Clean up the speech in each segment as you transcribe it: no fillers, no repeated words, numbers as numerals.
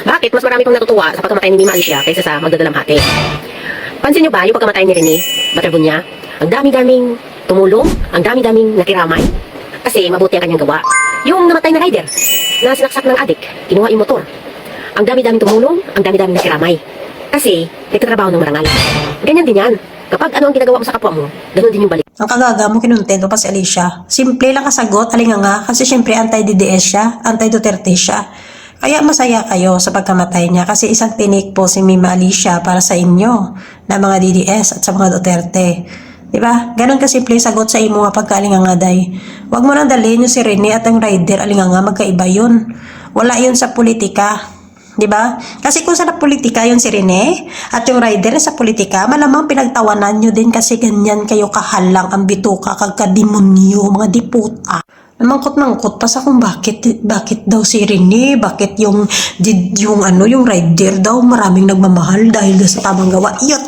Bakit? Mas marami pang natutuwa sa pagkamatay ni Mima Alicia kaysa sa magdadalamhati. Pansin nyo ba yung pagkamatay ni Rene Baterbunya? Ang dami-daming tumulong, ang dami-daming nakiramay. Kasi mabuti ang kanyang gawa. Yung namatay na rider na sinaksak ng adik, kinuha yung motor. Ang dami-daming tumulong, ang dami-daming nakiramay. Kasi nagtatrabaho ng marangal. Ganyan din yan. Kapag ano ang ginagawa mo sa kapwa mo, ganun din yung balik. Ang kagaga mo, kinuntento pa si Alicia. Simple lang kasagot, alinganga, kasi syempre anti-DDS siya, anti-Duterte siya. Kaya masaya kayo sa pagkamatay niya kasi isang tinik po si Mima Alicia para sa inyo na mga DDS at sa mga Duterte. Diba? Ganon kasimple sagot sa imo nga pagkaalinganga day. Huwag mo nang dalhin yung si Rene at ang rider, alinganga, magkaiba yun. Wala yun sa politika. Diba? Kasi kung sa politika yun si Rene at yung rider sa politika, malamang pinagtawanan nyo din kasi ganyan kayo kahalang ang bituka kagkademonyo, mga diputa. Mangkot-mangkot pa sa kung bakit daw si Rene, bakit yung rider daw maraming nagmamahal dahil sa tamang gawa. Iyot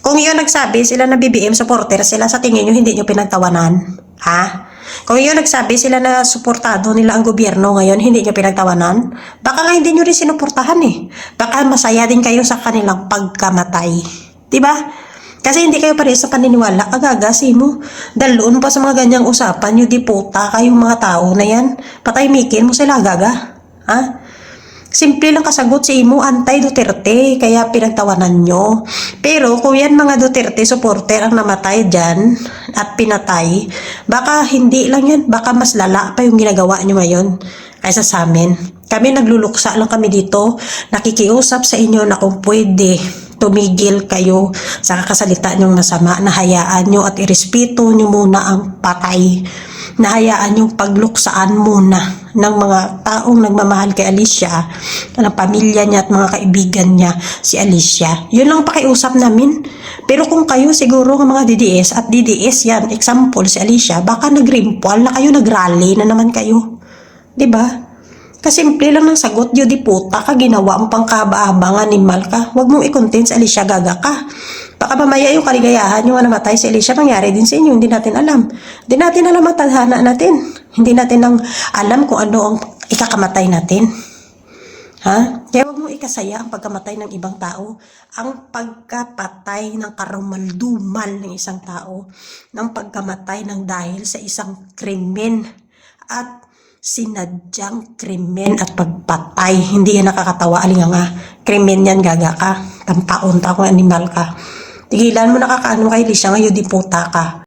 Kung yun nagsabi sila na BBM supporter sila, sa tingin nyo hindi nyo pinagtawanan? Ha? Kung yun nagsabi sila na suportado nila ang gobyerno ngayon, hindi nyo pinagtawanan? Baka nga hindi nyo rin sinuportahan eh. Baka masaya din kayo sa kanilang pagkamatay. Diba? Kasi hindi kayo pares sa paniniwala, agagasi mo. Daloon pa sa mga ganyang usapan, yung diputa, kayong mga tao na yan, pataymikin mo sila, agaga. Ha? Simple lang kasagot si imo, anti-Duterte, kaya pinagtawanan nyo. Pero kung yan mga Duterte supporter ang namatay dyan at pinatay, baka hindi lang yan, baka mas lala pa yung ginagawa nyo ngayon kaysa sa amin. Kami nagluluksa lang kami dito, nakikiusap sa inyo na kung pwede, tumigil kayo sa kakasalita nyong masama, nahayaan nyo at irespeto nyo muna ang patay. Nahayaan yung pagluksaan muna ng mga taong nagmamahal kay Alicia, ng pamilya niya at mga kaibigan niya si Alicia. Yun lang pakiusap namin. Pero kung kayo siguro ng mga DDS at DDS yan, example si Alicia, baka nagrimpwal na kayo, nagrally na naman kayo. Diba? Kasimple lang ng sagot, yung diputa ka, ginawa mo pang kahaba-haba, animal ka. Huwag mong i-content si Alicia, gaga ka. Baka mamaya yung kaligayahan yung namatay si Alicia, mangyari din sa inyo, hindi natin alam. Hindi natin alam ang tadhana natin. Hindi natin alam kung ano ang ikakamatay natin. Ha? Kaya huwag mong ikasaya ang pagkamatay ng ibang tao. Ang pagkapatay ng karumaldumal ng isang tao, ng pagkamatay ng dahil sa isang krimen at sinadyang krimen at pagpatay. Hindi yan nakakatawa, alinganga. Krimen yan, gaga ka. Tampaon ta kung animal ka. Tigilan mo, nakakaano kay Alicia ngayon, diputa ka.